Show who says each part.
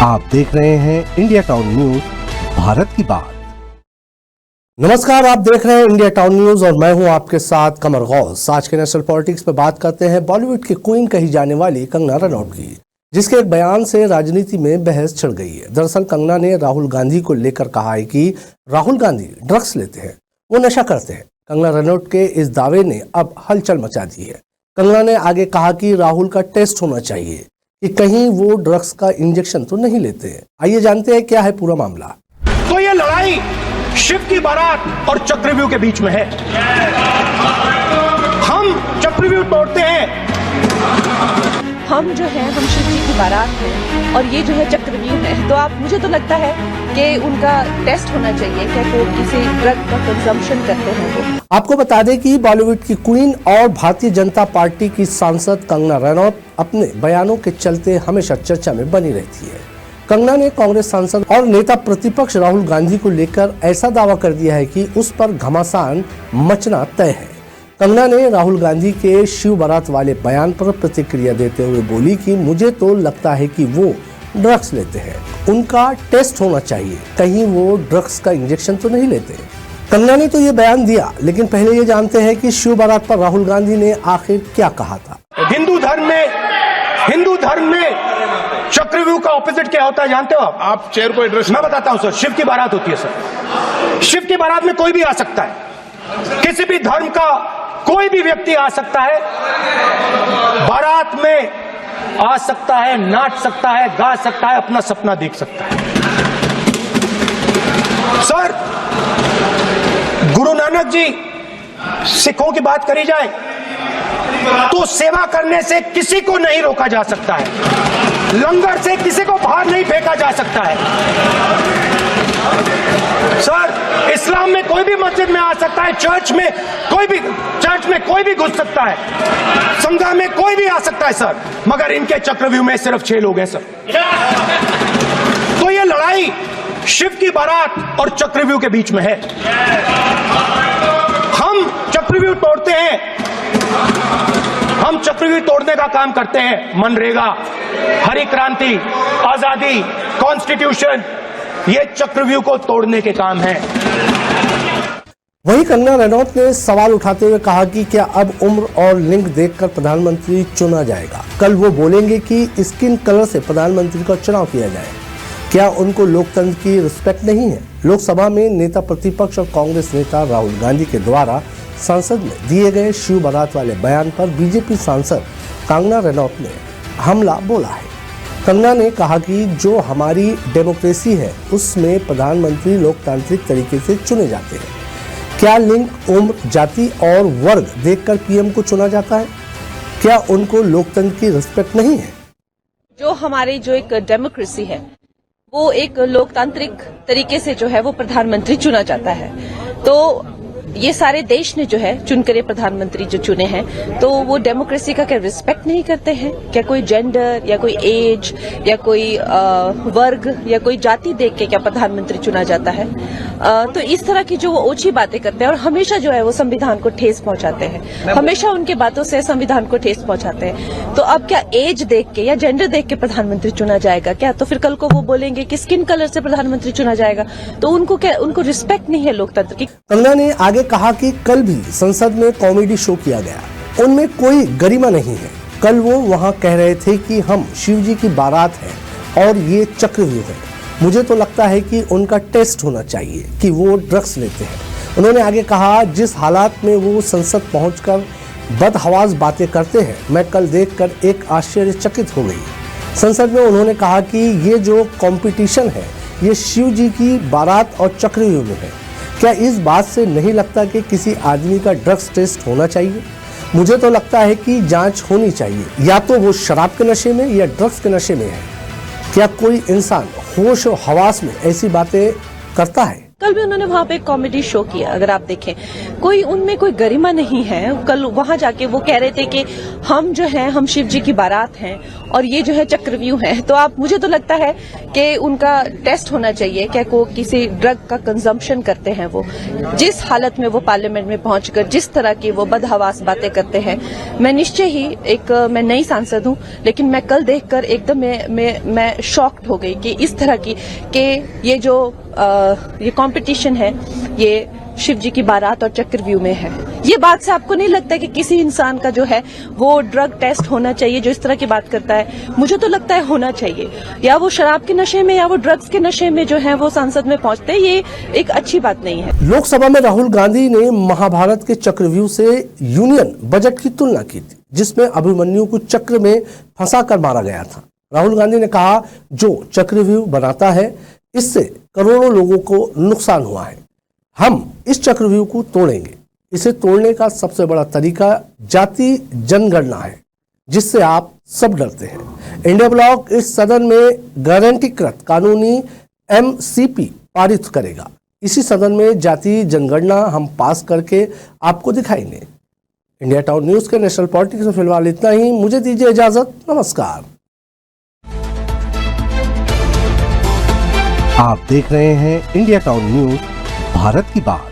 Speaker 1: आप देख रहे हैं इंडिया टाउन न्यूज, भारत की बात। नमस्कार, आप देख रहे हैं इंडिया टाउन न्यूज और मैं हूं आपके साथ कमर गौस। आज के नेशनल पॉलिटिक्स पे बात करते हैं बॉलीवुड की क्वीन कही जाने वाली कंगना रनौत की, जिसके एक बयान से राजनीति में बहस छिड़ गई है। दरअसल कंगना ने राहुल गांधी को लेकर कहा है कि राहुल गांधी ड्रग्स लेते हैं, वो नशा करते हैं। कंगना रनौत के इस दावे ने अब हलचल मचा दी है। कंगना ने आगे कहा कि राहुल का टेस्ट होना चाहिए कि कहीं वो ड्रग्स का इंजेक्शन तो नहीं लेते हैं। आइए जानते हैं क्या है पूरा मामला।
Speaker 2: तो ये लड़ाई शिव की बारात और चक्रव्यूह के बीच में है। हम चक्रव्यूह तोड़ते हैं।
Speaker 3: हम जो है हम शिव जी की बारात हैं और ये जो है चक्रव्यूह है। तो आप मुझे तो लगता है कि उनका टेस्ट होना चाहिए क्या वो किसी ड्रग का कंजम्पशन करते हैं। वो
Speaker 1: आपको बता दें कि बॉलीवुड की क्वीन और भारतीय जनता पार्टी की सांसद कंगना रनौत अपने बयानों के चलते हमेशा चर्चा में बनी रहती है। कंगना ने कांग्रेस सांसद और नेता प्रतिपक्ष राहुल गांधी को लेकर ऐसा दावा कर दिया है कि उस पर घमासान मचना तय है। कंगना ने राहुल गांधी के शिव बारात वाले बयान पर प्रतिक्रिया देते हुए बोली कि मुझे तो लगता है कि वो ड्रग्स लेते हैं, उनका टेस्ट होना चाहिए, कहीं वो ड्रग्स का इंजेक्शन तो नहीं लेते। कंगना ने तो ये बयान दिया, लेकिन पहले ये जानते हैं कि शिव बारात पर राहुल गांधी ने आखिर क्या कहा था।
Speaker 2: हिंदू धर्म में चक्रव्यूह का ऑपोजिट क्या होता है जानते हो आप
Speaker 4: चेयर को एड्रेस।
Speaker 2: मैं बताता हूं सर। शिव की बारात होती है सर। शिव की बारात में कोई भी आ सकता है, किसी भी धर्म का कोई भी व्यक्ति आ सकता है, बारात में आ सकता है, नाच सकता है, गा सकता है, अपना सपना देख सकता है। सर, गुरु नानक जी, सिखों की बात करी जाए तो सेवा करने से किसी को नहीं रोका जा सकता है, लंगर से किसी को बाहर नहीं फेंका जा सकता है। सर, इस्लाम में कोई भी मस्जिद में आ सकता है, चर्च में कोई भी घुस सकता है, संघा में कोई भी आ सकता है सर, मगर इनके चक्रव्यूह में सिर्फ 6 लोग हैं सर। तो ये लड़ाई शिव की बारात और चक्रव्यूह के बीच में है। हम चक्रव्यूह तोड़ते हैं। हम चक्रव्यूह तोड़ने का काम करते हैं। मनरेगा, हरी क्रांति, आजादी, कॉन्स्टिट्यूशन, ये चक्रव्यूह को तोड़ने के काम है।
Speaker 1: वहीं कंगना रनौत ने सवाल उठाते हुए कहा कि क्या अब उम्र और लिंग देखकर प्रधानमंत्री चुना जाएगा। कल वो बोलेंगे कि स्किन कलर से प्रधानमंत्री का चुनाव किया जाए। क्या उनको लोकतंत्र की रिस्पेक्ट नहीं है। लोकसभा में नेता प्रतिपक्ष और कांग्रेस नेता राहुल गांधी के द्वारा संसद में दिए गए शिव बारात वाले बयान पर बीजेपी सांसद कंगना रनौत ने हमला बोला है। कंगना ने कहा कि जो हमारी डेमोक्रेसी है उसमें प्रधानमंत्री लोकतांत्रिक तरीके से चुने जाते हैं। क्या लिंग, उम्र, जाति और वर्ग देखकर पीएम को चुना जाता है। क्या उनको लोकतंत्र की रिस्पेक्ट नहीं है।
Speaker 3: जो हमारी जो एक डेमोक्रेसी है वो एक लोकतांत्रिक तरीके से जो है वो प्रधानमंत्री चुना जाता है। तो ये सारे देश ने जो है चुनकर ये प्रधानमंत्री जो चुने हैं, तो वो डेमोक्रेसी का क्या रिस्पेक्ट नहीं करते हैं। क्या कोई जेंडर या कोई एज या कोई वर्ग या कोई जाति देख के क्या प्रधानमंत्री चुना जाता है। तो इस तरह की जो वो ओछी बातें करते हैं और हमेशा जो है वो संविधान को ठेस पहुंचाते हैं, हमेशा उनके बातों से संविधान को ठेस पहुंचाते हैं। तो अब क्या एज देख के या जेंडर देख के प्रधानमंत्री चुना जाएगा क्या। तो फिर कल को वो बोलेंगे कि स्किन कलर से प्रधानमंत्री चुना जाएगा। तो उनको रिस्पेक्ट नहीं है लोकतंत्र की।
Speaker 1: कंगना ने आगे कहा कि कल भी संसद में कॉमेडी शो किया गया, उनमें कोई गरिमा नहीं है। कल वो वहां कह रहे थे कि हम शिव जी की बारात हैं और ये चक्रव्यूह है। मुझे तो लगता है कि उनका टेस्ट होना चाहिए कि वो ड्रग्स लेते हैं। उन्होंने आगे कहा जिस हालात में वो संसद पहुंचकर बदहवास बातें करते हैं, मैं कल देखकर एक आश्चर्यचकित हो गई। संसद में उन्होंने कहा कि ये जो कंपटीशन है ये शिव जी की बारात और चक्रव्यूह में है। क्या इस बात से नहीं लगता कि किसी आदमी का ड्रग्स टेस्ट होना चाहिए। मुझे तो लगता है कि जांच होनी चाहिए, या तो वो शराब के नशे में या ड्रग्स के नशे में है। क्या कोई इंसान होश और हवास में ऐसी बातें करता है।
Speaker 3: कल भी उन्होंने वहां पे एक कॉमेडी शो किया, अगर आप देखें कोई उनमें कोई गरिमा नहीं है। कल वहां जाके वो कह रहे थे कि हम जो है हम शिव जी की बारात हैं और ये जो है चक्रव्यूह है। तो आप मुझे तो लगता है कि उनका टेस्ट होना चाहिए क्या को किसी ड्रग का कंजम्पशन करते हैं वो, जिस हालत में वो पार्लियामेंट में पहुंचकर जिस तरह की वो बदहवास बातें करते हैं। मैं निश्चय ही मैं नई सांसद हूं, लेकिन मैं कल देखकर एकदम मैं शॉक्ड हो गई कि इस तरह की कि ये जो ये कंपटीशन है ये शिव जी की बारात और चक्रव्यूह में है। ये बात से आपको नहीं लगता कि किसी इंसान का जो है वो ड्रग टेस्ट होना चाहिए जो इस तरह की बात करता है? मुझे तो लगता है होना चाहिए, या वो शराब के नशे में या वो ड्रग्स के नशे में जो है वो संसद में पहुंचते हैं। ये एक अच्छी बात नहीं है।
Speaker 1: लोकसभा में राहुल गांधी ने महाभारत के चक्रव्यूह से यूनियन बजट की तुलना की थी, जिसमें अभिमन्यु को चक्र में फंसा कर मारा गया था। राहुल गांधी ने कहा, जो चक्रव्यूह बनाता है इससे करोड़ों लोगों को नुकसान हुआ है, हम इस चक्रव्यूह को तोड़ेंगे। इसे तोड़ने का सबसे बड़ा तरीका जाति जनगणना है, जिससे आप सब डरते हैं। इंडिया ब्लॉक इस सदन में गारंटीकृत कानूनी एमसीपी पारित करेगा। इसी सदन में जाति जनगणना हम पास करके आपको दिखाएंगे। इंडिया टाउन न्यूज के नेशनल पॉलिटिक्स में फिलहाल इतना ही। मुझे दीजिए इजाजत, नमस्कार। आप देख रहे हैं इंडिया टाउन न्यूज, भारत की बात।